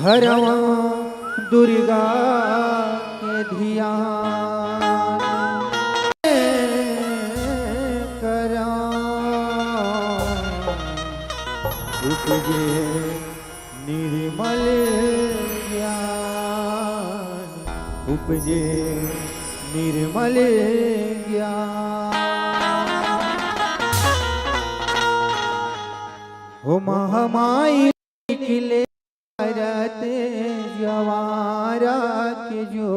धर्म दुर्गा के ध्यान करा उपजे निर्मल ज्ञान उपजे निर्मल ज्ञान हो महामाई किले करते जवारा के जो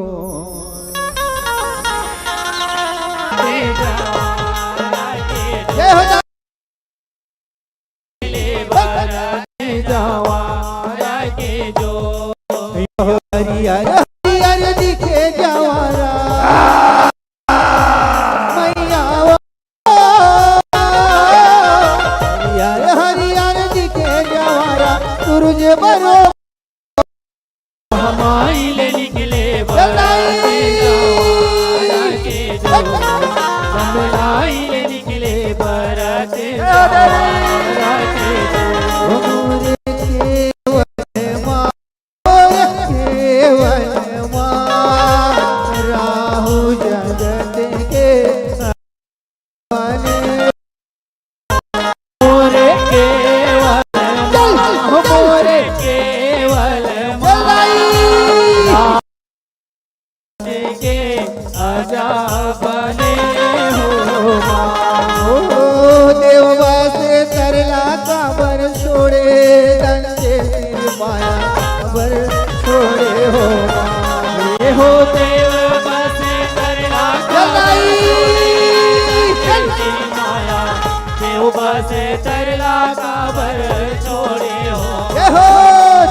जवारा के जो हरियर हरियर दिखे जवारा मैया हरियर हरियर दिखे जवारा सूरज बरो हमारी ले निकले बराते जवारा के जो समलाई ले निकले बराते जवारा के जो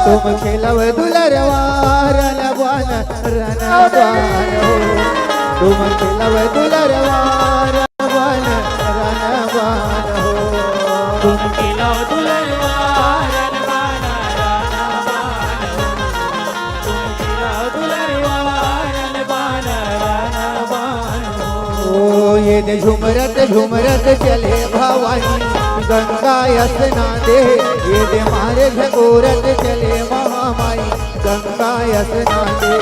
तुम खिलव दुलरवार रनवान रनवान हो तुम खिलव दुलरवार रनवान रनवान हो तुम खिलव दुलरवार रनवान रनवान तुम खिलव दुलरवार रनवान रनवान ओ ये दे झुमरत झुमरत चले भवानी गंगा यसना दे ये दे मारे झकोरत चले महामाई गंगा यसना दे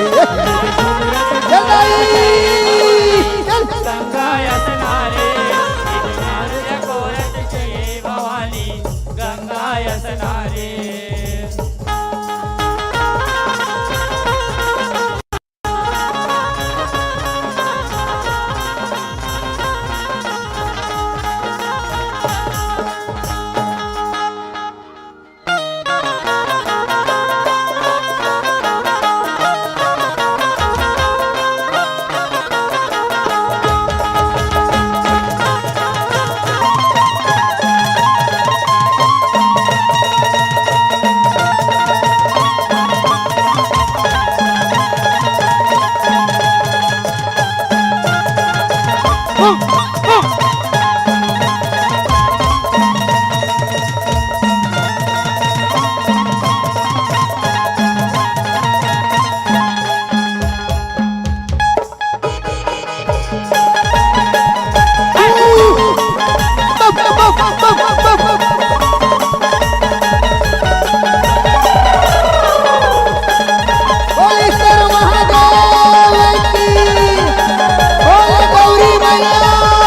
गंगा यसना रे मारे झकोरत चले भवानी गंगा यसना रे महादेव की बोले गौरी मैया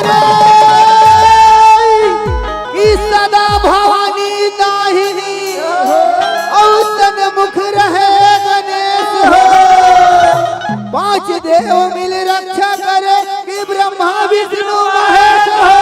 अरे की सदा भवानी दाहिनी औतन मुख रहे गणेश हो। पांच देव मिल रक्षा करे कि ब्रह्मा विष्णु महेश हो।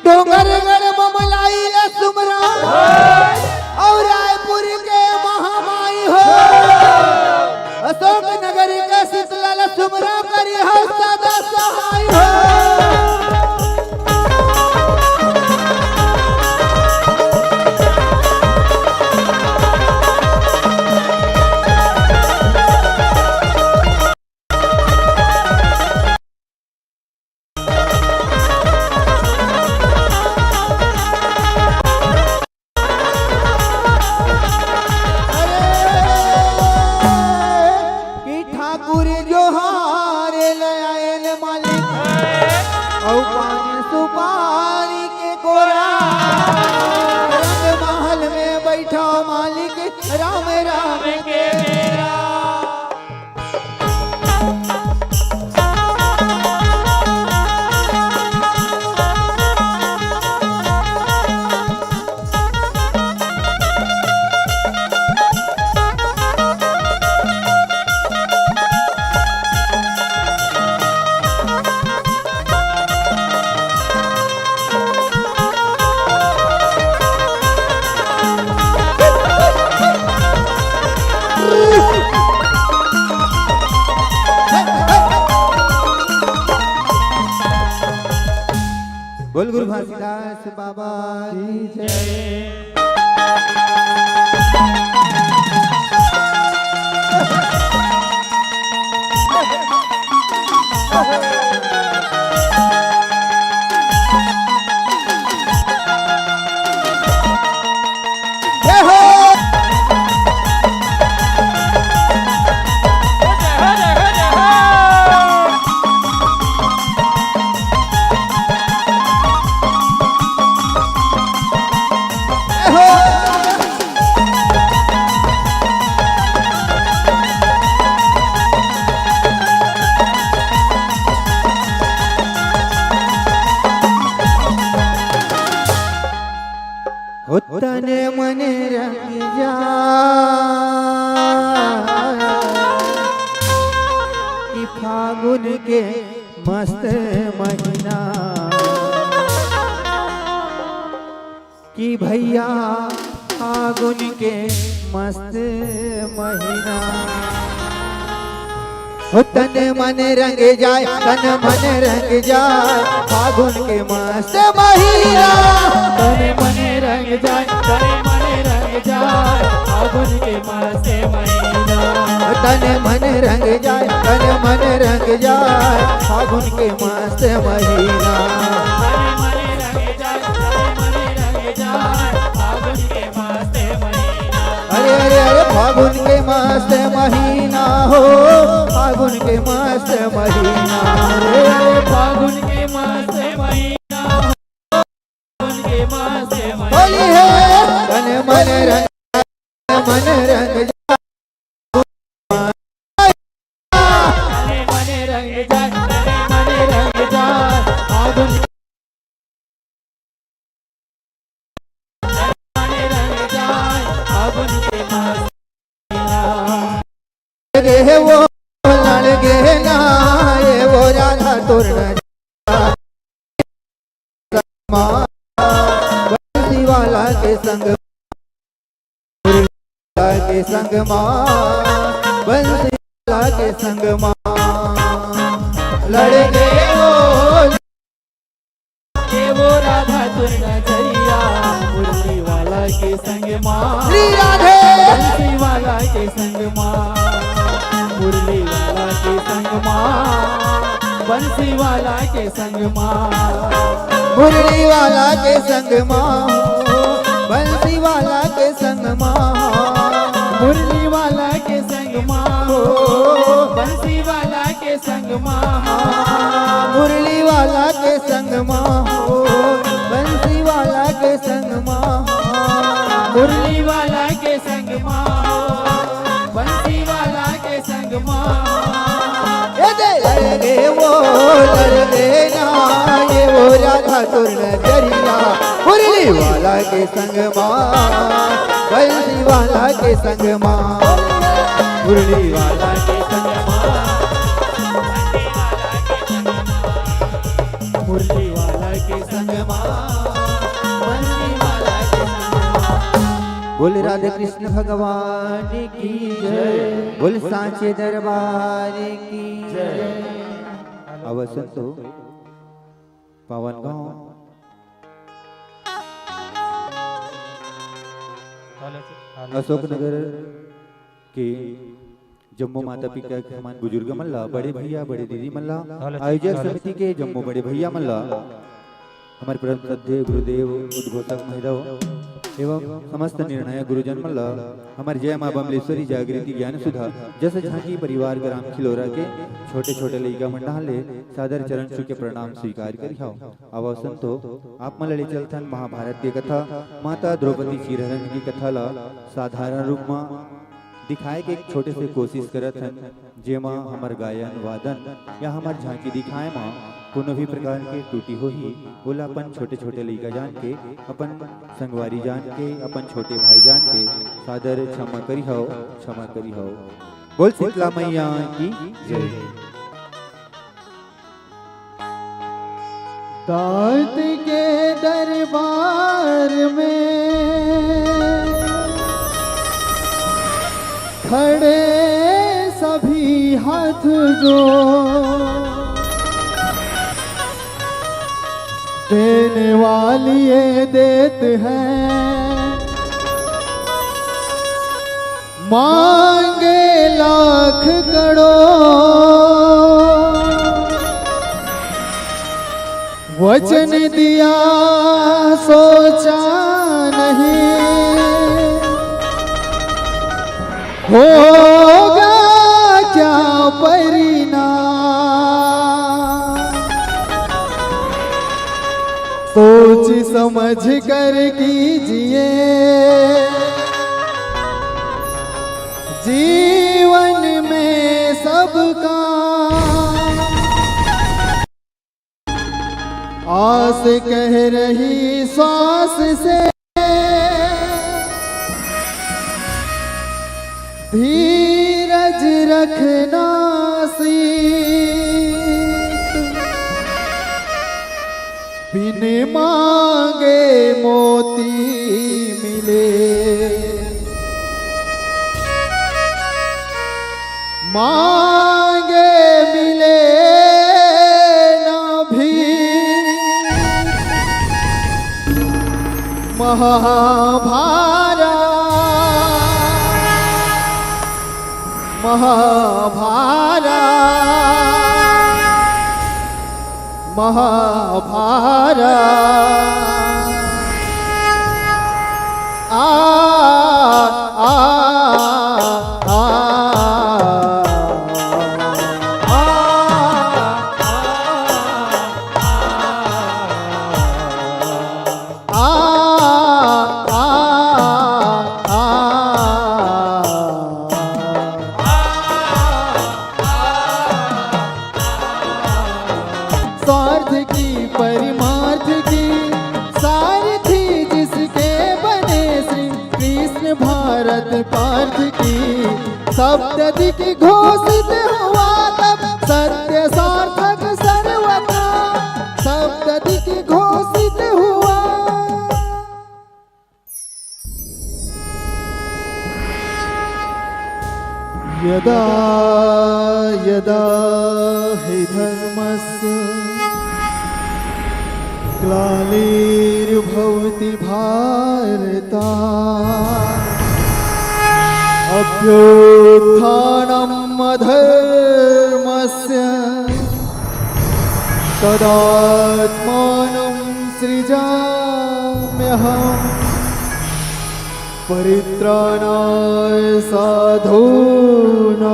डोंगरगढ़ ममलाई सुमरा और रायपुर के महामाई हो। अशोक नगर के शीतला सुमरा करी हो सदा सहाय हो। सुपारी के गोरा रंग महल में बैठा मालिक राम राम के मेरा। बोल गुरु घासीदास बाबा की जय। तने मने रंग जा कि फागुन के मस्त महीना कि भैया फागुन के मस्त महीना। तन मन रंग जाए तन मन रंग जाए फागुन के मस्त महीना। तन मन रंग जाए तन मन रंग जाए फागुन के मस्त महीना। तन मन रंग जाए तन मन रंग जाए फागुन के मस्त महीना। तन मन रंग जाए तन मन रंग जाए फागुन के मस्त महीना। अरे अरे अरे फागुन के मस्त महीना हो फागुन के मस्त महीना। अरे फागुन के मस्त महीना फागुन के मस्त महीना। बोली है तन मन रंग मन रंग गे वो लड़ गे ना ये वो राधा तोरण बंसी वाला के संग माँ बंसी वाला के संग माँ लड़ गे वो राधा तोरण जैया मुरली वाला के संग माँ श्री राधे बंसी वाला के संग माँ। मुरली वाला के संग माँ, बंसी वाला के संग माँ, मुरली वाला के संग माँ हो, बंसी वाला के संग माँ, मुरली वाला के संग माँ हो, बंसी वाला के संग माँ, मुरली वाला के संग माँ हो, बंसी वाला के संग माँ, मुरली वाला के संग माँ, बंसी वाला के संग माँ। लगे वो लगे ना ये वो राधा तुर्ण जरिया, मुरली वाला के संग माँ, बंसी वाला के संग माँ, मुरली वाला के संग माँ, मुरली वाला के संग माँ, बंसी वाला के संग माँ। बोल राधे कृष्ण भगवान की जय, बोल सांचे दरबार की जय। अवसर तो पावन गांव अशोकनगर के जम्मू माता पिता के समान बुजुर्ग मल्ला, बड़े भैया बड़े दीदी मल्ला, आयोजक समिति के जम्मू बड़े भैया मल्ला, हमारे परम श्रद्धेय गुरुदेव उद्घोषक महोदय एवं समस्त निर्णय गुरुजन मल्ला, हमारे जय माँ बमलेश्वरी जागृति ज्ञान सुधा जस झांकी परिवार ग्राम खिलोरा के छोटे छोटे लड़का मंडल सादर चरण छू के प्रणाम स्वीकार करियो। अवसन तो आप मलड़े चलथन महाभारत की कथा माता द्रौपदी चीरहरण की कथा ला साधारण रूप में दिखाए के एक छोटे से कोशिश करत हन, जेमा हमार गायन वादन या हमार झांकी दिखाए माँ कोनो भी प्रकार के टूटी हो ही बोला अपन छोटे छोटे लड़का जान के, अपन संगवारी जान के, अपन छोटे भाई जान के सादर क्षमा करी हो, क्षमा करी हो। बोल शीतला मैया की जय। दांत के दरबार में खड़े सभी हाथ जोड़, देने वाली ये देते हैं, मांगे लाख करोड़, वचन दिया सोचा नहीं, होगा क्या परिणाम, सोच समझ कर कीजिए, जीवन में सबका आस कह रही श्वास से, धीरज रखना सीख, बिन मांगे मोती मिले, मांगे मिले ना भी, महाभारत महाभारत महाभारत आ आ स्वार्थ की परिमार्थ की सारथी जिसके बने श्री कृष्ण भारत पार्थ की सप्तदिक घोषित हुआ तब सत्य सार्थक सर्वथा सप्तदिक घोषित हुआ। यदा यदा हि धर्मस्य ग्लानिर्भवति भारत अभ्युत्थानम् अधर्मस्य तदात्मानं सृजाम्यहम् परित्राणाय साधूनां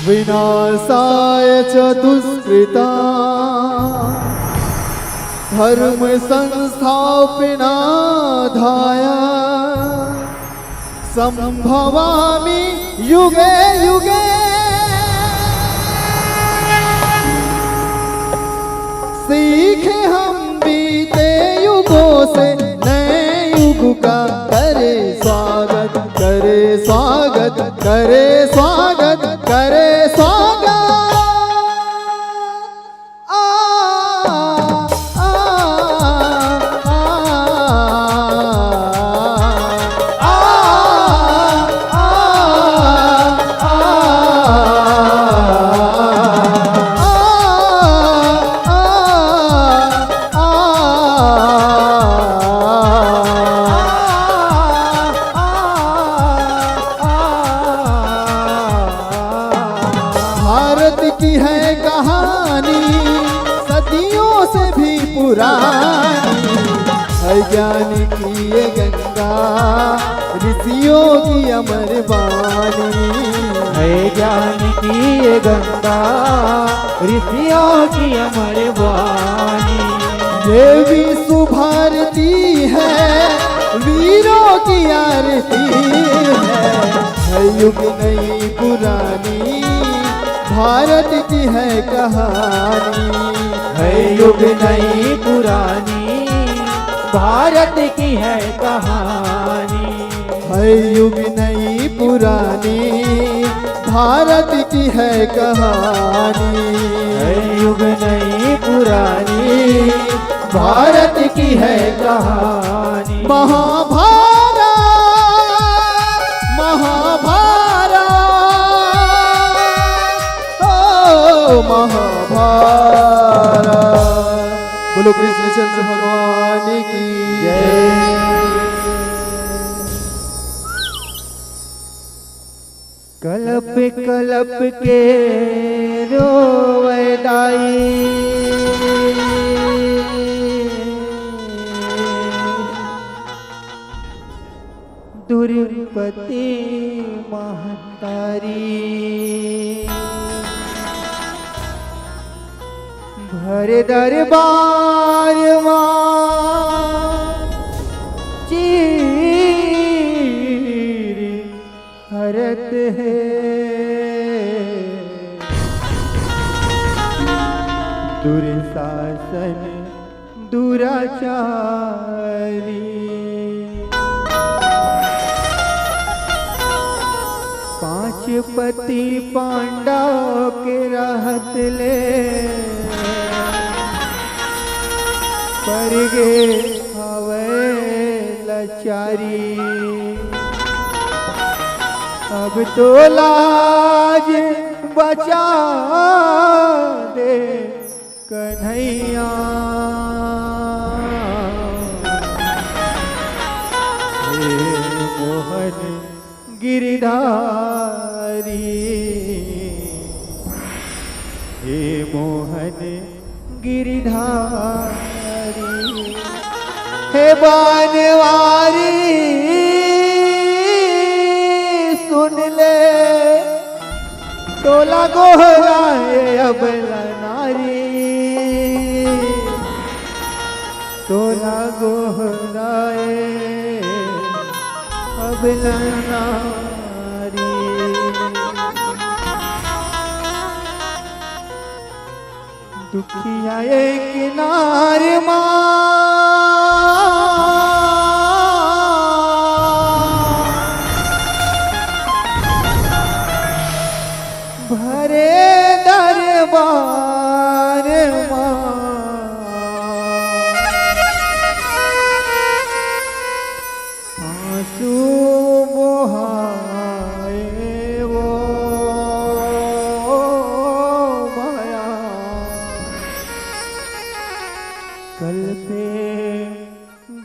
विनाशाय च दुष्कृतां धर्म संस्थापनार्थाय संभवामि युगे युगे। सीखे हम बीते युगों से नए युग का करे स्वागत करे स्वागत करे स्वागत करे स्वागत। भारत की है कहानी सदियों से भी पुरानी, है ज्ञान की ये गंगा ऋषियों की अमर वाणी, है ज्ञान की ये गंगा ऋषियों की अमर वाणी। ये विश्व भारती है वीरों की आरती है युग नई पुरानी भारत की है कहानी, है युग नई पुरानी भारत की है कहानी, है युग नई पुरानी भारत की है कहानी, है युग नई पुरानी भारत की है कहानी। महाभारत महाभारत महाभारत। बोलो कृष्णचंद्र भगवान की जय। कलप कलप के रोवे दाई, दुर्पति महतारी, भर दरबार चीर हरत है, दुर्शासन दुराचारी, पांच पति पांडव के रहत ले पर गे हवे लाचारी। अब तो लाज बचा दे कन्हैया, हे मोहन गिरधारी, हे मोहन गिरधारी, हे बनवारी सुन ले टोला गोहराए अबला नारी, टोला गोहराए अबला नारी। दुखिया एक किनारे भरे दरबार आंसू बहाए वो माया, कल पे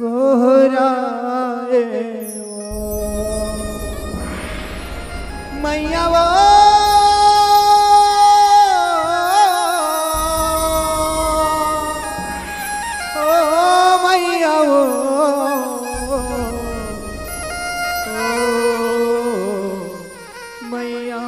गोहराए वो मैया वो मैया वो मैया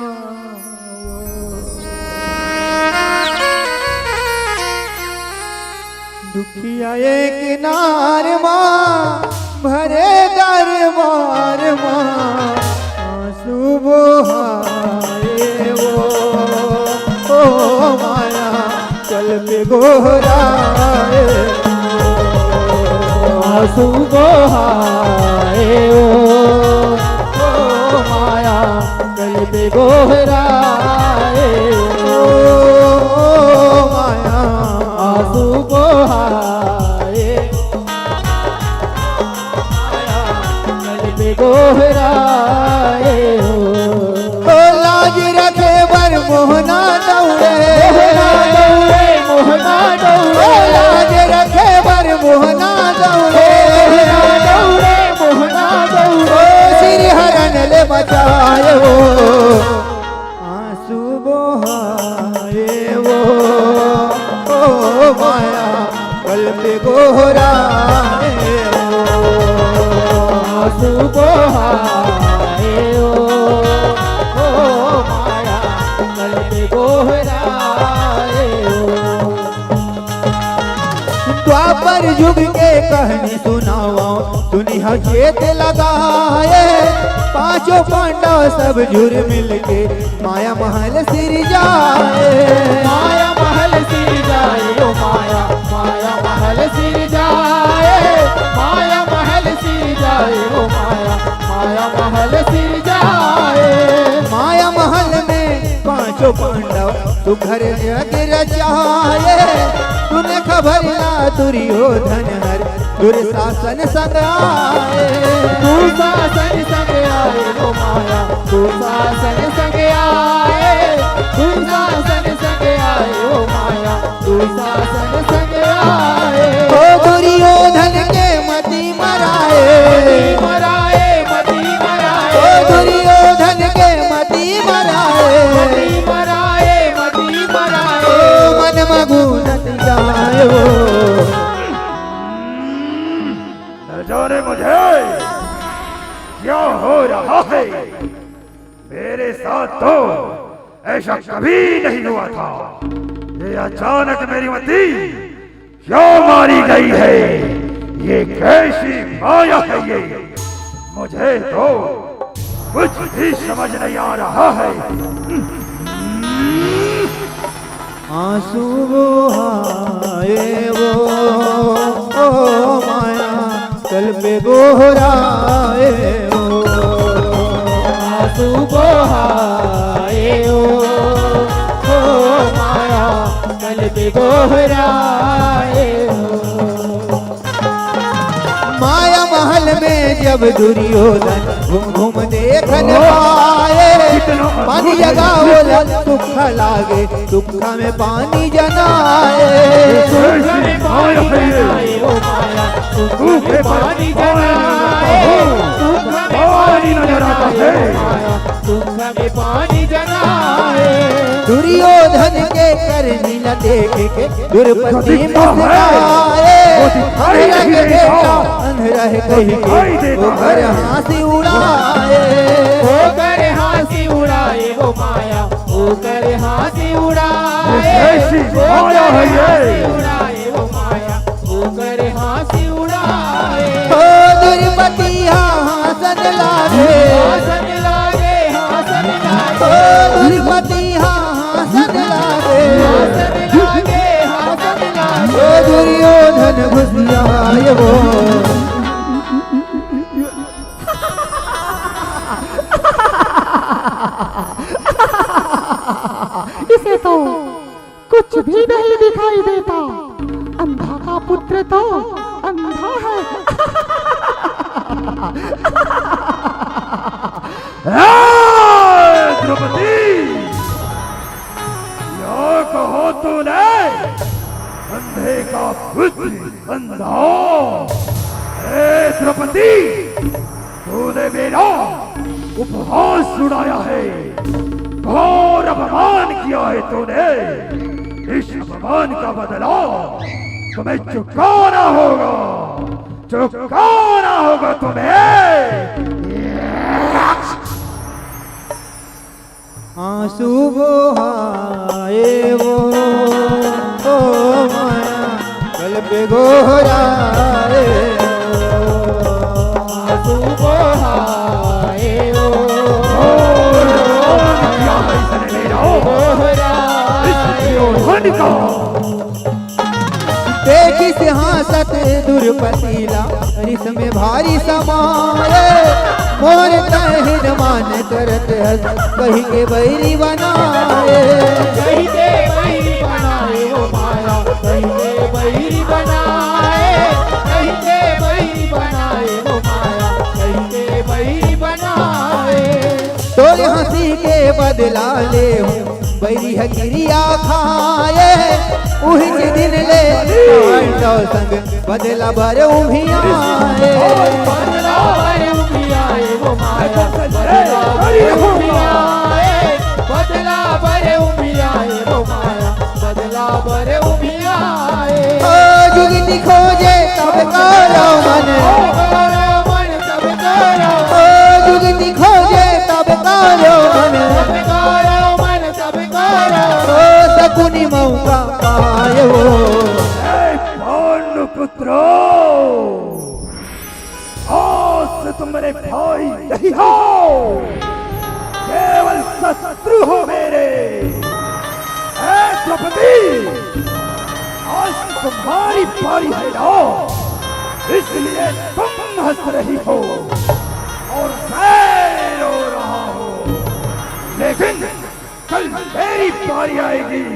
दुखिया एक नार माँ भरे दरबार माँ आंसू बहाए वो ओ माया चल पे गोहराए आंसू बहाए ओ माया गल पे गोहराए माया आंसू बहाए माया गल पे गोहराए ओ लाज रखे बर मोहना दौड़े मोहना ओ लाज रखे बर मोहना दौड़े मोहना ओ सिर हरण ले बचाए वो आंसू बहाए वो ओ माया कल पे गोहराए आंसू बहाए ओ माया गल पे गोहराए द्वापर युग के कहानी सुनावा सुनी चेत लगाए पांचों पांडव सब जुर मिलके माया महल सिर जाए माया महल सिर जाए ओ माया माया महल सिर जाए माया महल सिर जाए ओ माया माया महल सिर जाए माया महल में पांचों पांडव तू घर जग रचाए तूने खबर ला दुर्योधन हर दुर्शासन संग आए तू शासन संग आए ओ माया तू शासन संग आए तू शासन संग आए ओ माया तू शासन संग आए ओ दुर्योधन के मति मराए मराए मती ओ मराए दुर्योधन के मति मराए मती मराए मती मराए ओ मन मगुनत जाए न जाने मुझे क्या हो रहा है। मेरे साथ तो ऐसा कभी नहीं हुआ था। ये अचानक मेरी मती क्यों मारी गई है? ये कैसी माया है ये? मुझे तो कुछ भी समझ नहीं आ रहा है। आंसू बहाए वो ओ माया कल पे गोहराए वो आंसू बहाए ओ माया गल पे गोहराए माया महल में जब दुर्योधन घूम घूम देखन पाए पानी जगा बोला दुख लागे दुख में पानी जनाए पानी जलाए ओ माया सुख में पानी जलाए सुख में पानी नजर आता है। माया सुख में पानी जलाए दुर्योधन के करनी न देख के दुर्पति मुस्काए अंधरा के बेटा अंधरा है कही के वो घर हंसी उड़ाए ओ कर हंसी उड़ाए ओ माया ओ कर हंसी उड़ाए ऐसी माया है ये। उड़ाए ओ माया ओ कर हंसी उड़ाए ओ दुर्पति हंसन लागे हंसन लागे हंसन ओ लागे दुर्पति हंसन लागे हंसन लागे हंसन लागे ओ दुर्योधन घुसियाए वो इसे तो कुछ भी नहीं दिखाई देता। अंधा का पुत्र तो अंधा है। द्रौपदी, क्या कहो तूने? अंधे का पुत्र अंधा? द्रौपदी, तूने मेरा उपहास उड़ाया है, घोर अपमान किया है तूने। इस अपमान का बदला तुम्हें चुकाना होगा, चुकाना होगा तुम्हें। आंसू बहाए वो ओ माया कल पे गोहराए आंसू बहाए वो देखी सिंहासत दुर्पतीला इसमें भारी समाये मोर तहिन मान करत हस कही के बैरी बनाए कहीं के बैरी बनाए वो माया, कहीं के बैरी बनाए, कहीं के बैरी बनाए वो माया, कहीं के बैरी बनाए। तोरे हंसी के बदला ले हूँ बैरी है गिरिया खाए उही के दिन ले तो संग बदला भर उभियाए बदला भरे उबियाए वो माया, बदला भरे उबियाए, बदला भरे उबियाए वो माया, बदला भरे उबियाए। ओ जुगती खोजे तब करो मन करो मन तब करो, ओ जुगती खोजे तब करो मन तब करो मन तब करो। ओ सकुनी मौका पायो पांडुपुत्रो, आज से तुम मेरे भाई नहीं हो, केवल शत्रु हो मेरे। ऐ द्रौपदी, आज तुम्हारी बारी है ना, इसलिए तुम हंस रही हो और मैं रो रहा हूँ। लेकिन कल मेरी बारी आएगी,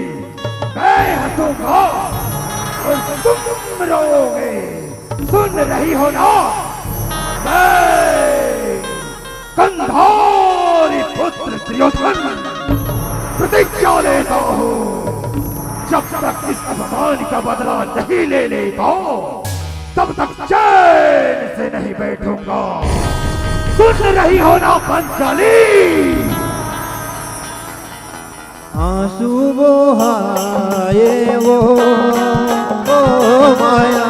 मैं हंसूंगा और तुम रोओगे। सुन रही हो ना, मैं कंधारी पुत्र दुर्योधन प्रतिज्ञा लेता हूँ, जब तक इस अपमान का बदला नहीं ले लेता तब तक चैन से नहीं बैठूंगा। सुन रही हो ना पंचाली? आंसू बहाए वो ओ माया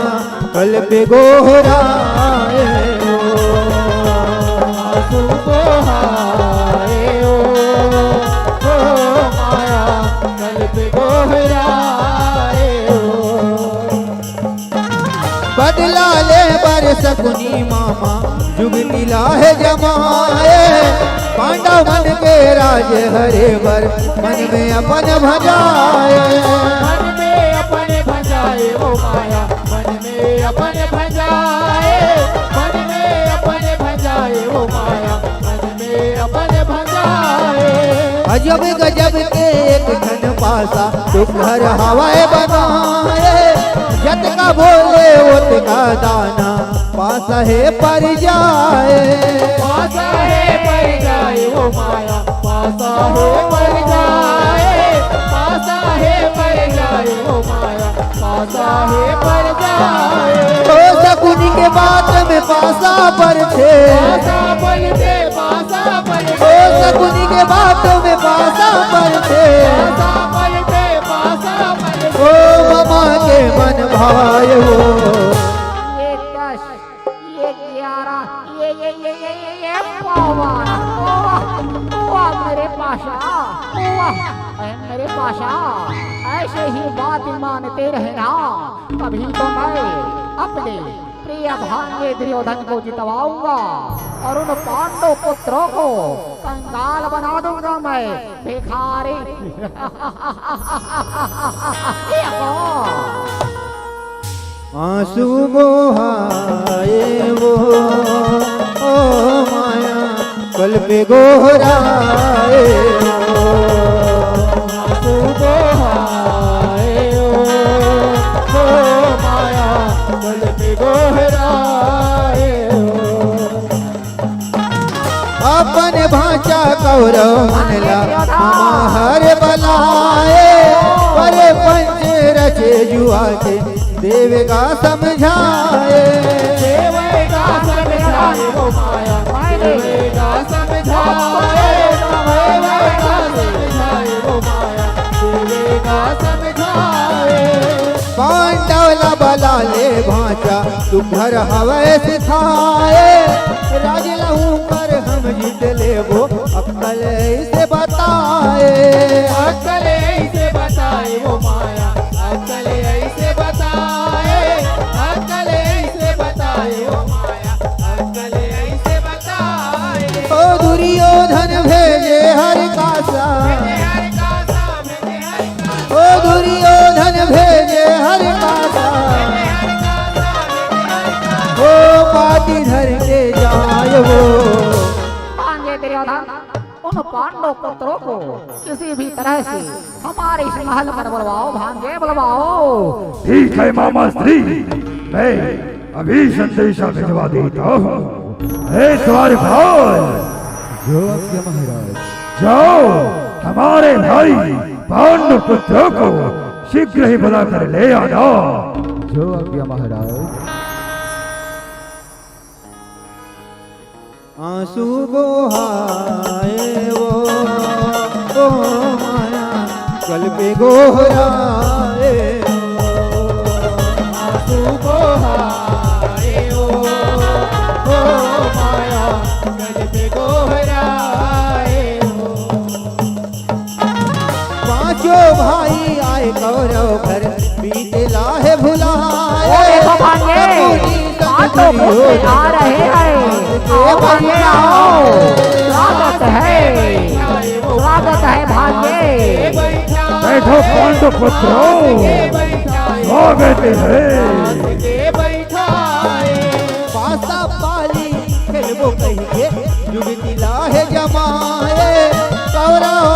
कल पे गोहराए आंसू बहाए ओ माया, कल पे गोहराए बदला ले बर सकुनी मामा जुगती लाहे जमाए पांडव मन के राज हरे बर मन में अपन भजाए मन में अपने भजाए वो माया, मन में अपने भजाए, मन में अपने भजाए वो माया, मन में अपने भजाए। अजब गजब के एक धन पासा तो घर हवाए बनाए जत का बोले उत का दाना पासा है पर जाए पासा है पर जाए वो माया, पासा है पर जाए, पासा है पर जाए वो माया, पासा है पर जाए। तो शकुनी के बात में पासा पर थे पासा पर थे, पासा पर तो थे, शकुनी के बात में पासा पर थे पासा पर थे, पासा पर थे। ओ मामा के मन भाई हो ये 10 ये 11 ये पवन वाह मेरे पाशा वाह मेरे पाशा ऐसे ही बात मानते रहना तभी तो मैं अपने प्रिय भाग्य दुर्योधन को जितवाऊंगा और उन पांडव पुत्रों को कंगाल बना दूंगा मैं भिखारी आंसू बहाए वो ओ माया कल पे गोहराए आंसू बहाए ओ माया, कल पे गोहराए अपन भाषा कौरव मनला हर बलाए पर पंच रचे जुआ के देवेगा समझाए देवेगा समझाए वो माया, देवेगा समझाए, क्या समझाए। पांडवला बला ले भांचा तू घर हवे सिखाए, राज लहू पर हम जीत ले वो अक्कल से बताए। अक्कल ऐसे बताए वो माया, अक्कल ऐसे बताए, अक्कल ऐसे बताए वो माया, अक्कल ऐसे बताए। ओ दुर्योधन भेजे हर कासा, ओ दुर्योधन भेजे हर कासा, ओ पाटी धर के जाए वो। भांजे दुर्योधन, उन पांडव पुत्रों को किसी भी तरह से हमारे इस महल पर बुलवाओ, भांजे बुलवाओ। ठीक है मामा श्री, मैं अभी संदेशा भिजवा देता हूँ। हे तुम्हारे भाई, जो आज्ञा महाराज। जाओ हमारे भाई पांडु पुत्रों को शीघ्र ही बुला कर ले आना। जो आज्ञा महाराज। आंसू बहाए वो माया कल पे गोहराए, आंसू बहाए वो माया गल पे गोहराए वो। पांचों भाई आए कौरव घर बीते लाहे भुलाए। ओ देखो भांजे, पांडव पुत्र आ रहे हैं। आओ भांजे आओ, स्वागत है, स्वागत है भांजे। बैठो पांडु पुत्रों, स्वागत है। पासा पाली खेलबो कहिए युवती लाहे जमाए। कौरव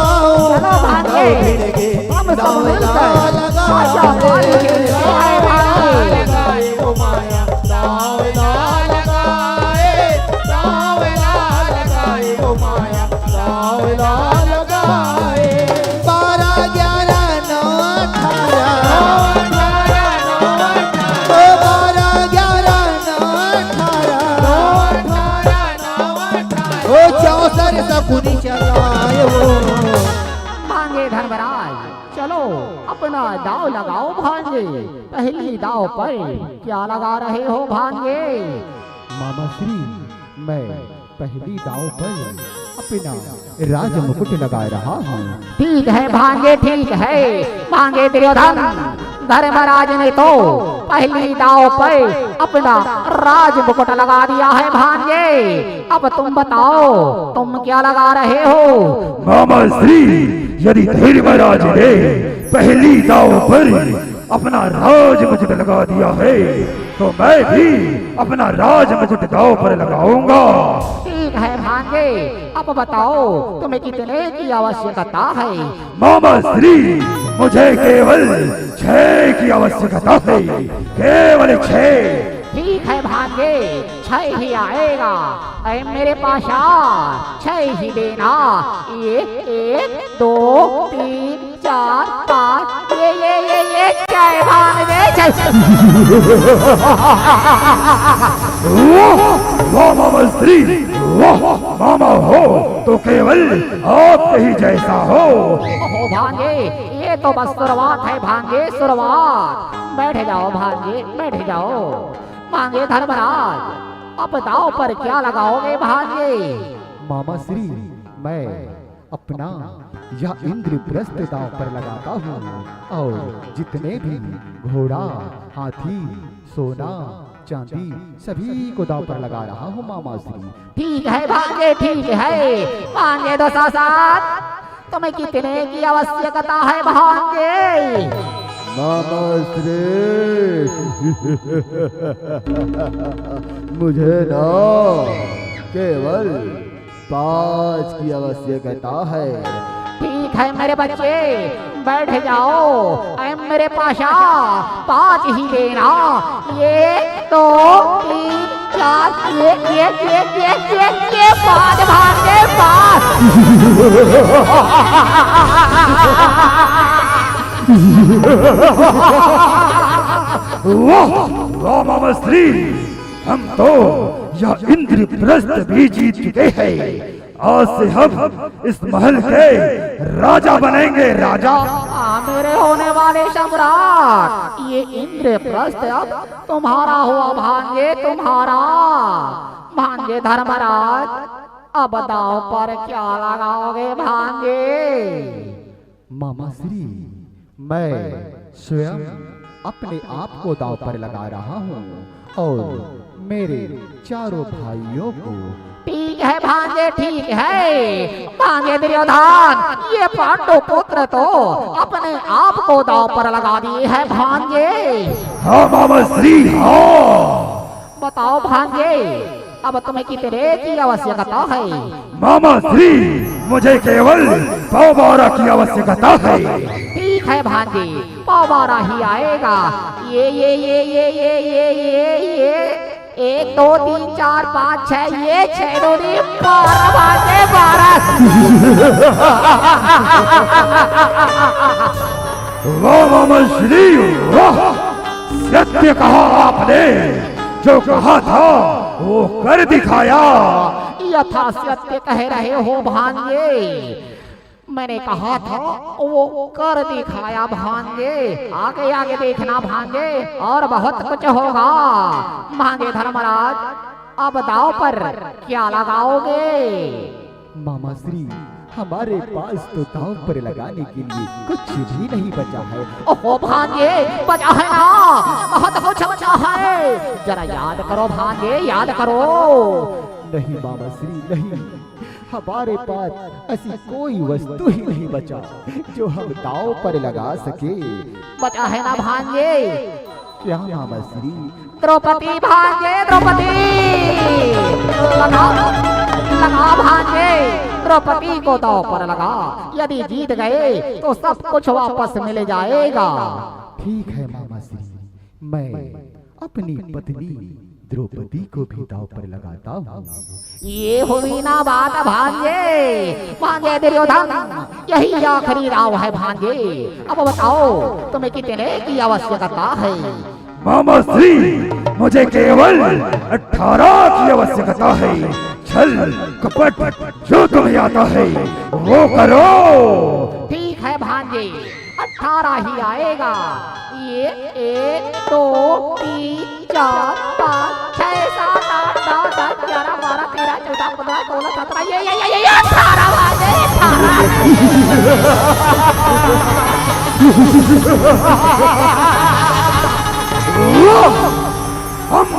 चलो भांजे, हम सब मिलकर आशा पाली खेलते हैं भांजे। लगाए वो माया सावला लगाए, सावला लगाए वो माया सावला लगाए। 12, 11, 9, 18, ओ 12, 11, 9, 18, ओ 64 सकुनी चलाए वो। भांजे धर्मराज, चलो अपना दाव लगाओ भांजे। पहली दाव पर क्या लगा रहे हो भांजे? मामा श्री, मैं पहली दाव पर अपना राज मुकुट लगा रहा हूँ। ठीक है भांजे, ठीक है। भांजे दुर्योधन, धर्मराज ने तो पहली दाव पर अपना राज मुकुट लगा दिया है भांजे। अब तुम बताओ, तुम क्या लगा रहे हो? मामा श्री, यदि धर्मराज ने पहली दाव पर अपना राज मुकुट लगा दिया है, तो मैं भी अपना राज मुकुट दाव पर लगाऊंगा। ठीक है भांजे, अब बताओ तुम्हें कितने की आवश्यकता है? मामा श्री, मुझे केवल 6 की आवश्यकता है, केवल 6। ठीक है भांजे, 6 ही आएगा। अरे मेरे पास 6 ही देना। ये 1, 2, 3, 4, 5, ये 6 भांजे, 6। वाह मामा श्री, वाह मामा हो तो केवल आप ही जैसा हो। ओहो भांजे, ये तो बस शुरुआत है भांजे, शुरुआत। बैठ जाओ भांजे, बैठ जाओ। भांजे धर्मराज, अब दाव पर क्या लगाओगे भांजे? मामा श्री, मैं अपना यह इंद्रप्रस्थ दांव पर लगाता हूँ और जितने भी घोड़ा, हाथी, सोना, चांदी सभी को दांव पर लगा रहा हूँ मामा श्री। ठीक है भांजे, ठीक है। भांजे दो साथ, तुम्हें कितने की आवश्यकता है भांजे? मामा श्री, मुझे ना केवल 5 की आवश्यकता है। ठीक है मेरे बच्चे, बैठ जाओ। अरे मेरे पास 5 ही देना। 1, 2, 3, 4, ये 5 भांजे, 5। वाह वाह मामा श्री, हम तो यह इंद्रप्रस्थ भी जीत चुके हैं। आज से हम इस महल के राजा बनेंगे, राजा। मेरे होने वाले सम्राट, ये इंद्रप्रस्थ अब तुम्हारा हुआ भांजे, तुम्हारा। भांजे धर्मराज, अब दाव पर क्या लगाओगे भांजे? मामा श्री, मैं स्वयं अपने आप को दांव पर लगा रहा हूँ और मेरे चारों भाइयों को। ठीक है भांजे, ठीक है। भांजे दुर्योधन, ये पांडु पुत्र तो अपने आप को दांव पर लगा दिए है भांजे। हाँ मामा श्री, हाँ। बताओ भांजे, अब तुम्हें कितने की आवश्यकता है? मामा श्री, मुझे केवल 100 बारह की आवश्यकता है। ठीक है भांजे, 100 बारह ही आएगा। ये 1 2 3 4 5 6, ये 6 दूनी 12 भांजे, 12। वाह मामा श्री, वाह। सत्य कहा आपने, जो कहा था वो कर दिखाया। यथा सत्य कह रहे हो भांजे, मैंने कहा था वो कर दिखाया भांजे। आगे आगे देखना भांजे, और बहुत कुछ होगा। भांजे धर्मराज, अब दाव पर क्या लगाओगे? मामा श्री, हमारे पास तो दांव पर लगाने के लिए कुछ भी नहीं बचा है। ओहो भांजे, बचा है ना, बहुत कुछ बचा है। जरा याद करो भांजे, याद करो। नहीं मामा श्री, नहीं, हमारे पास ऐसी कोई वस्तु ही नहीं बचा जो हम दांव पर लगा सके। बचा है ना भांजे? क्या मामा श्री? द्रौपदी भांजे, द्रौपदी। लगा भांजे, द्रौपदी को दांव पर लगा। यदि जीत गए तो सब कुछ वापस मिल जाएगा। ठीक है मामा श्री, मैं अपनी पत्नी द्रौपदी को भी दांव पर लगाता हूँ। ये हुई ना बात भांजे। भांजे दुर्योधन, यही आखिरी दांव है भांजे। अब बताओ तुम्हें कितने की आवश्यकता है? मामा श्री, मुझे केवल 18 की आवश्यकता है। छल कपट जो तुम्हें आता है वो करो। ठीक है भांजे, 18 ही आएगा। ये 1 2 3 4 5 6 7 8 9 10 11 12 13 14 15 16 17, ये 18 भांजे, 18। हम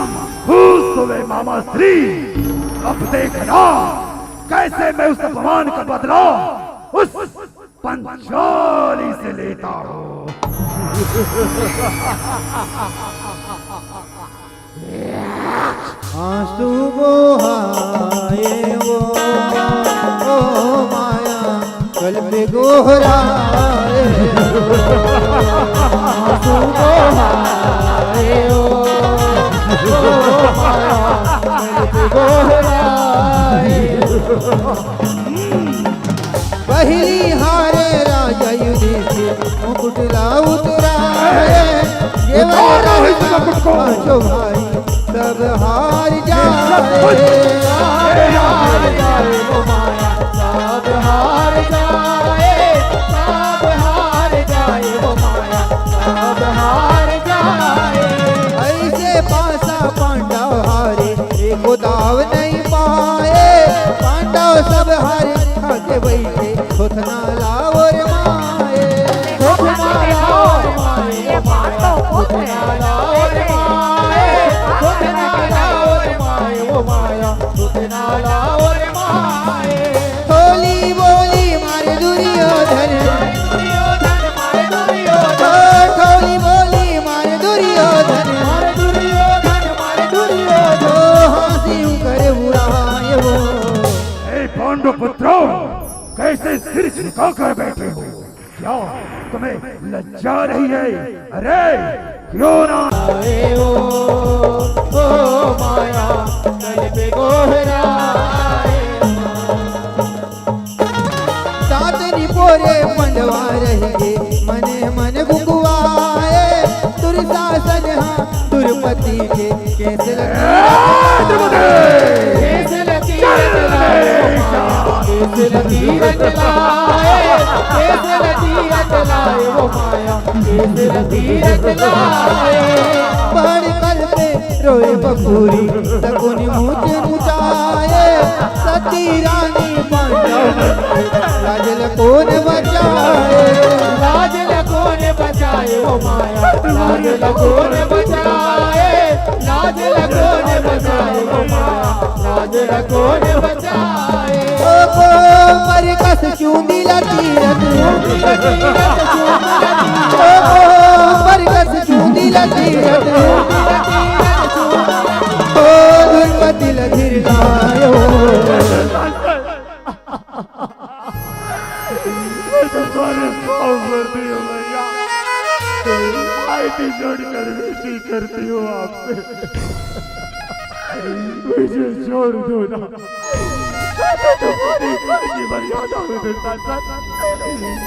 खुश हुए मामा श्री। अब देखना कैसे मैं उस अपमान का बदला उस पंचाली से लेता हूँ। आंसू बहाए वो माया कल पे गोहराए। आंसू बहाए वो माया कल पे गोहराए। पहली हारे राजा युधिष्ठिर मुकुट ला उतराए। पांचों भाई सब हार जाए। हार जाए वो माया, सब हार जाए, सब हार जाए वो माया, सब हार जाए। ऐसे पासा पांडव हारे, एको दाव नहीं पाए। पांडव सब हारे, खाके बैठे थोथना लाओ रे माए। थोथना लाओ रे माए, ये बात तो थोथना लाओ रे माए। थोथना लाओ रे माए वो माया, थोथना लाओ रे माए। थोली बोली मारे दुर्योधन, दुर्योधन मारे दुर्योधन। थोली बोली मारे दुर्योधन, मारे दुर्योधन मारे दुर्योधन। हंसी करे उड़ाए वो। पांडु पुत्रों, कैसे सिर झुका कर बैठे हो? क्या तुम्हें लज्जा नहीं है? अरे क्यों ना माया कल पे गोहराए। सातनी पोरे पंडवा रहे, मने मन गुगुआए। दुर्शासन हाँ दुर्पति के केस लगे। कैसे लकीरत लाए, कैसे लकीरत लाए वो माया, कैसे लकीरत लाए। बड़ कर पे रोए बकुरी सकुनी मुझ नुचाए, सती रानी बन लाजल कौन बचाए, लाजल कौन बचाए वो माया, लाजल कौन बचाए, लाजल कौन बचाए वो माया, लाजल कौन बचाए। ओ मरकस चूंदी लकीरत, ओ मरकस चूंदी लकीरत, ओ दुर्गति लधिर लायो। जोड़कर विनती करती हूँ आपसे, मुझे छोड़ दो ना। तुम्हारी घर की मर्यादा में देता था,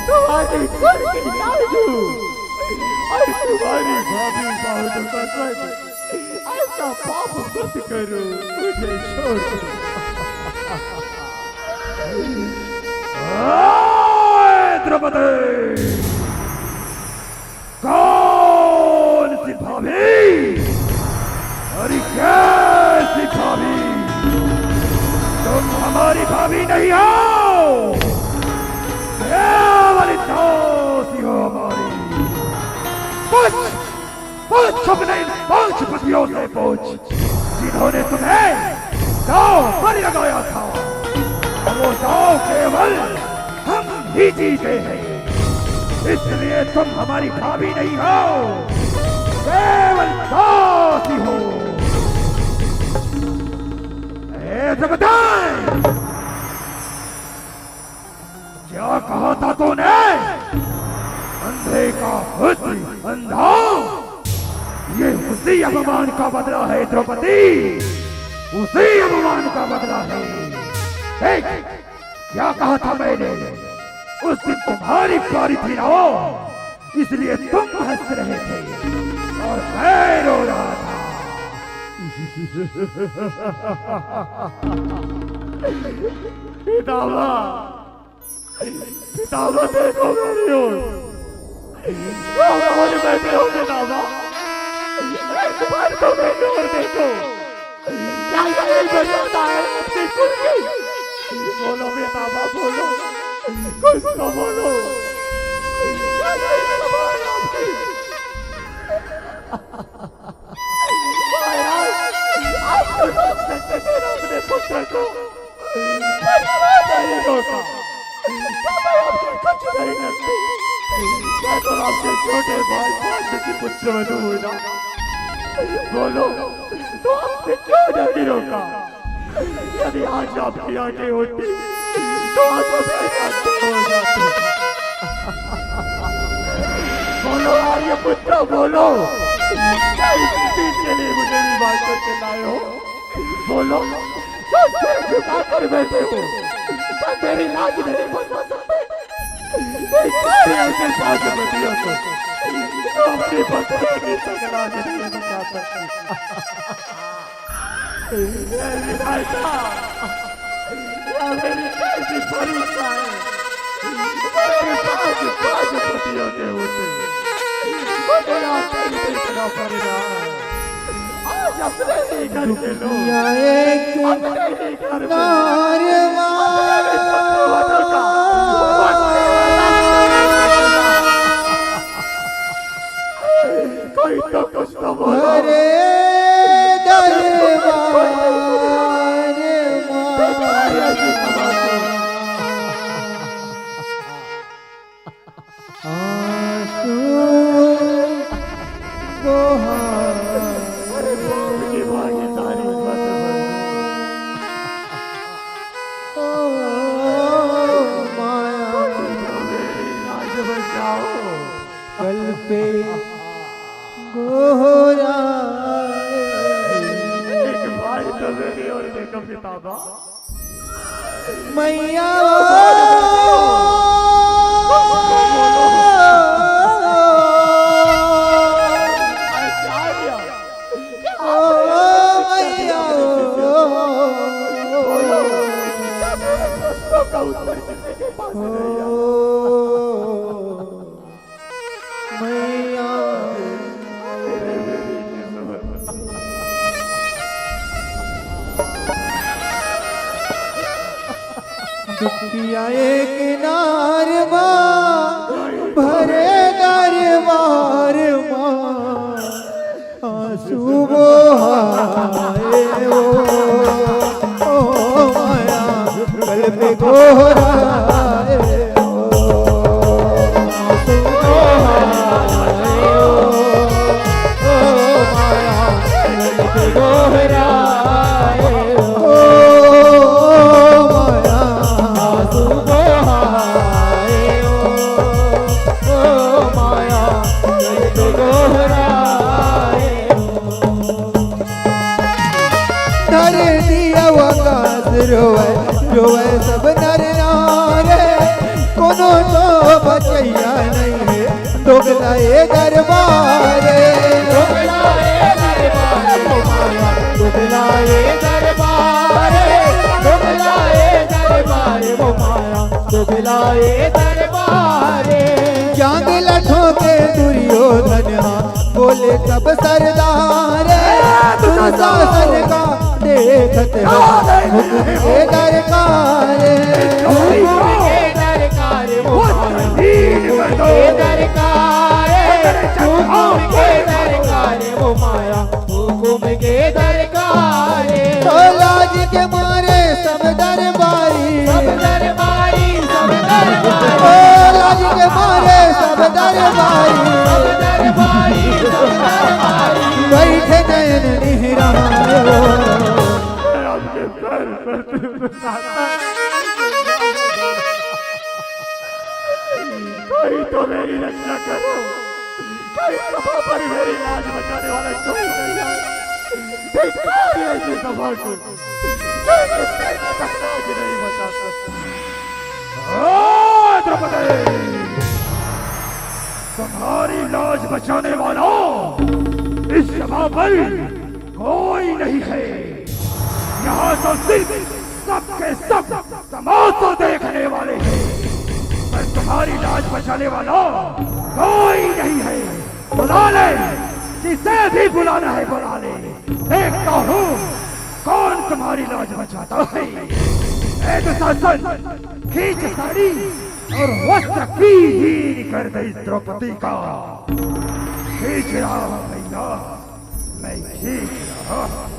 तुम्हारी घर की लाजू और तुम्हारी भाभी बाहों का सच, ऐसा पाप मत करो, मुझे छोड़ दो। द्रौपदी कौन सी भाभी और कैसी भाभी? तुम हमारी भाभी नहीं हो, केवल दोषी हो हमारी। पूछ अपने पांच पतियों से पूछ, जिन्होंने तुम्हें दांव पर लगाया था, वो दांव केवल हम ही जीते हैं, इसलिए तुम हमारी भाभी नहीं हो, केवल दासी हो। द्रौपदी, क्या कहा था तूने? अंधे का हुस्न अंधा, ये उसी अपमान का बदला है द्रौपदी, उसी अपमान का बदला है। देख, क्या कहा था मैंने? उस दिन तुम्हारी बारी थी ना, इसलिए तुम हंस रहे थे और मैं रो रहा था। पितावा, पितावा देखो मेरी ओर, क्यों बैठे हो पितावा? एक बार तो मेरी ओर देखो, क्या यही बचाता है अपनी कुर्सी? बोलो पितावा, बोलो, कुछ तो बोलो। क्या यही सवाल आपकी? आप तो रोक सकते थे अपने पुत्र को, नहीं रोका। क्या मैं आपकी कुछ नहीं करती? मैं तो आपके छोटे भाई पांच की पुत्र बनू हूँ ना। बोलो, तो आपने क्यों नहीं रोका? यदि आज आपकी आंखें होती तो आज वो मेरी आंखें हो जाती। बोलो आर्यपुत्र, बोलो, क्या इस चीज के लिए मुझे विवाह करके लाए हो? बोलो, क्यों सिर झुका कर बैठे हो? क्या मेरी लाज नहीं बचा सकते? ऐसे पागलपतियों को जो अपनी पत्नी की तक लाज नहीं बचा सकती। मेरी कैसी परीक्षा है? मेरे पास पागलपतियों के होते मुझे आज इतना परिणाम, आज अपने ही घर के लोग अपने ही घर में कोई तो कुछ तो बोलो। कल पे गोरा एक भाई तो मेरी और देखो पिताबा, मैया का उत्तर दुखिया एक नार भरे दरबार आंसू बहाए ओ माया गल पे गोहराए रोवे रोवे सब नर नारे कोनो तो बचैया नहीं है दोगलाए दरबारे दोगलाए दरबारे दोगलाए दरबारे दोगलाए दरबारे वो माया दोगलाए दरबारे जांग लठों के दुर्योधन बोले सब सरदार दुशासन का देखत हो हुक्म के दरकार हुक्म के दरकार वो माया दरकार हुक्म के दरकार वो माया हुक्म के दरकार तो लाज के मारे सब दरबारी सब दरबारी सब दरबारी ओ लाज के मारे सब दरबारी सब दरबारी सब दरबारी बैठे नयन निहराए कोई तो मेरी रक्षा करो, कोई सभा पर मेरी लाज बचाने वाला कोई नहीं है। धिक्कार है ऐसी सभा को, कोई किसी का लाज नहीं बचा सकता। ओ द्रौपदी, तुम्हारी लाज बचाने वाला इस सभा पर कोई नहीं है। यहाँ तो सिर्फ सबके सब तमाशा देखने वाले हैं, पर तुम्हारी लाज बचाने वाला कोई नहीं है। बुला ले, जिसे भी बुलाना है बुला ले, देखता हूँ कौन तुम्हारी लाज बचाता है। ए दुशासन, खींच साड़ी और वस्त्र पीढ़ी कर दे इस द्रौपदी का। खींच रहा हूँ भैया, मैं खींच रहा हूँ।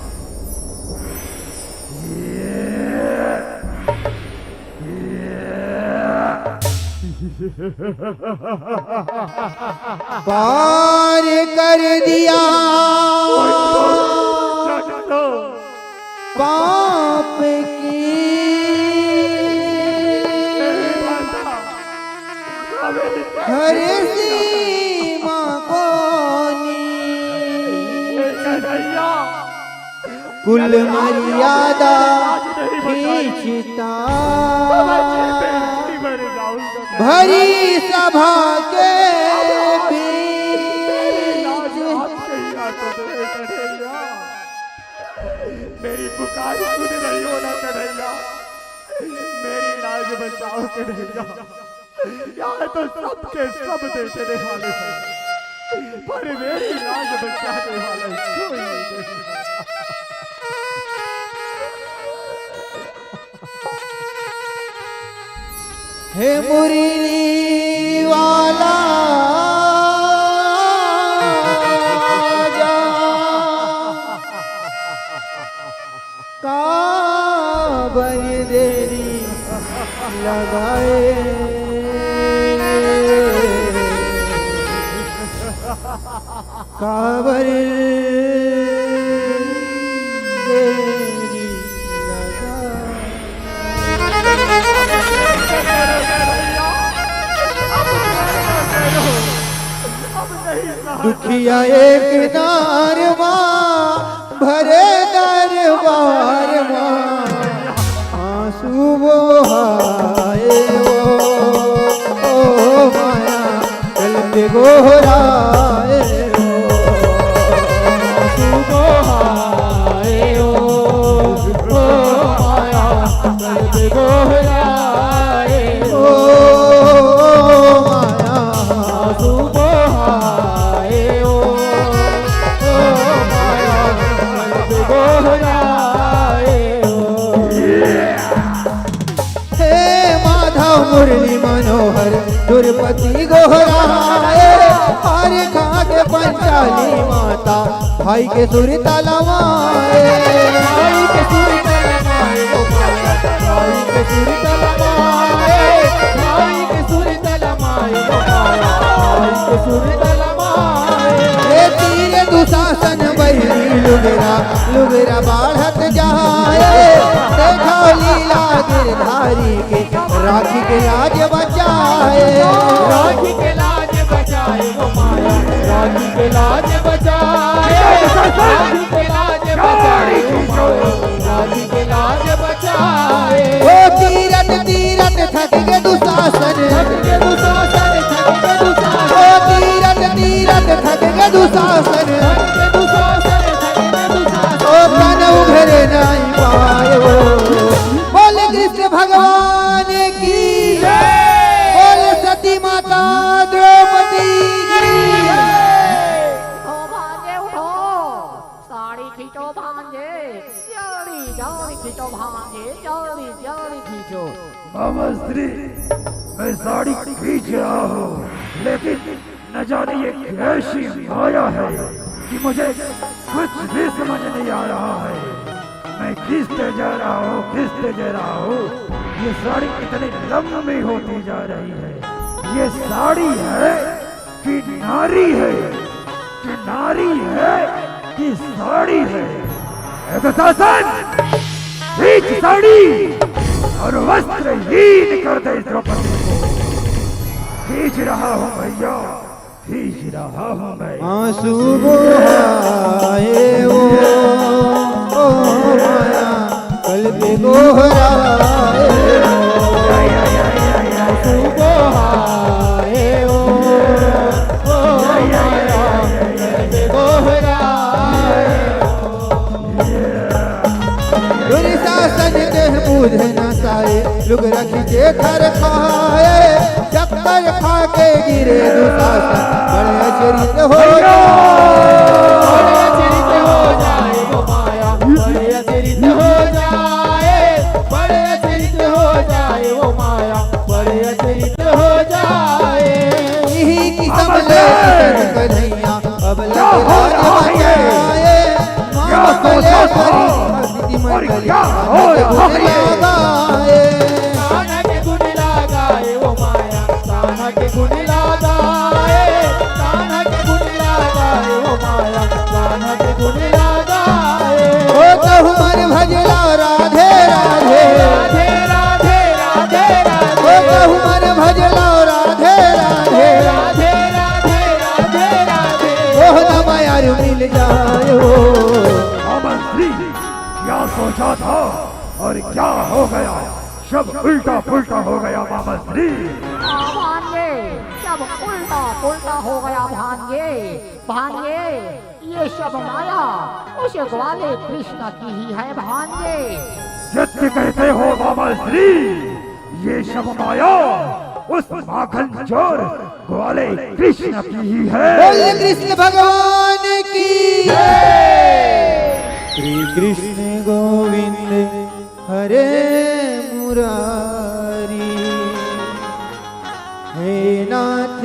पार कर दिया पाप की हर सीमा को कुल मर्यादा खींचता भरी सभा के बीच मेरी पुकार सुन रही हो ना कन्हैया, मेरी लाज बचाओ कन्हैया। यहाँ तो सबके सब देखने वाले हैं, पर मेरी लाज बचाने वाला कोई नहीं। हे मुरली वाला जा काबर देरी लगाए काबर देरी दुखिया एक नार भरे दरबार आंसू बहाए ओ माया दिल पे गोहराए आंसू बहाए ओ माया दिल पे गोहराए ओ माया आंसू बहाए ओ माया दिल पे गोहराए हे मुरली मनोहर दुर्पति गोहराए हर खा के पंचाली माता भाई के सुर तलवाए भाई के सुर तलवाए ओ माया भाई के सुर तलवाए भाई के सुर तलवाए ओ माया भाई के सुर तलवाए ये तीर दुशासन बहरी लुगरा लुगरा बाढ़त जाए देखो लीला गिरधारी के राखी के लाज बचाए राखी के लाज बचाए ओ माया राखी के लाज बचाए राखी के लाज बचाए ओ माया राखी के लाज बचाए ओ तीरथ तीरथ थक के दुशासन थक के दुशासन थक के दुशासन ओ तीरथ तीरथ थक के दुशासन थक के दुशासन थक के दुशासन ओ तन उघरे नहीं पाए बोले कृष्ण भगवान की बोले सती माता द्रौपदी की ओ भांजे उठो, साड़ी खींचो भांजे, जल्दी जल्दी खींचो भांजे, जल्दी जल्दी खींचो। मामा श्री मैं साड़ी खींच रहा हूँ लेकिन न जाने ये कैसी माया है कि मुझे कुछ भी समझ नहीं आ रहा है। मैं खींचते जा रहा हूँ ये साड़ी इतनी लंबी होती जा रही है। ये साड़ी है कि नारी है कि साड़ी है। एक शासन खींच साड़ी और वस्त्रहीन कर दे द्रौपदी को। खींच रहा हूँ भैया खींच रहा हूँ मैं। आंसू बहाए ओ माया कल पे गोहराए आंसू बहाए ओ माया के गोहराए दुर्शासन के बुझ न साए लुग रखिए थर खाए चक्कर खा के गिरे दुशासन बड़े चरित हो बड़े अचरित हो जाए वो माया बड़े अचरित हो जाए बड़े अचरित हो जाए वो माया बड़े अचरित हो जाए यही की समझे कन्हैया अब लग राज बचाए मां कले करी भक्ति मंडली लगाए कान्हा के गुण लगाए वो माया कान्हा के गुण लगाए कान्हा के गुण लगाए वो माया कान्हा के गुण लगाए ओ कहूँ भजला राधे राधे राधे राधे राधे ओ राधे कहूँ भजला राधे राधे राधे राधे राधे राधे ओह न मायार मिल जाए मामा श्री क्या सोचा था और क्या हो गया। सब उल्टा पुल्टा हो गया मामा श्री। भांजे, सब उल्टा पुल्टा हो गया भांजे। भांजे, ये सब माया उस ग्वाले कृष्ण की ही है भांजे। सत्य कहते हो मामा श्री। ये सब माया उस माखन चोर ग्वाले कृष्ण की ही है। बोल कृष्ण भगवान की श्री कृष्ण गोविंद हरे मुरारी हे नाथ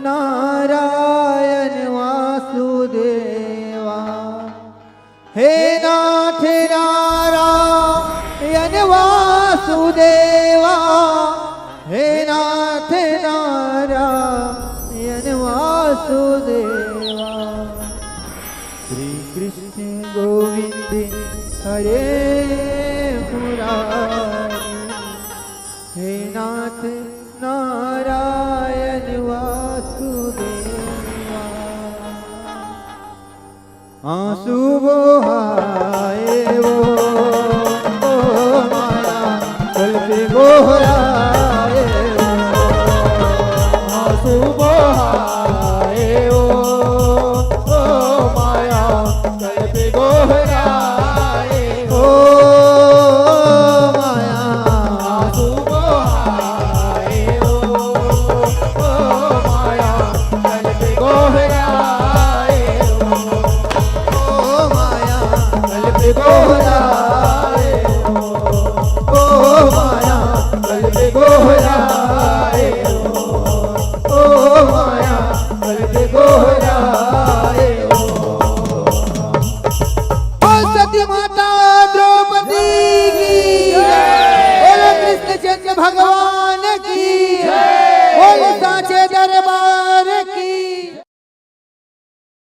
नारायण वासुदेवा हे नाथ नारायण वासुदेवा हे नाथ नारायण वासुदेवा श्री कृष्ण गोविंद हरे मुरारी हे नाथ नारायण वासुदेवा आंसू बहाए वो माया कल पे गोहराए आंसू बहाए ओ माया कल पे गोहराए ओ माया आंसू बहाए ओ माया कल पे गोहराए ओ माया कल पे गोहराए ओ माया कल पे गोहराए गोहराए ओ सती माता द्रौपदी की बोलो कृष्ण चंद्र भगवान की बोलो साचे दरबार की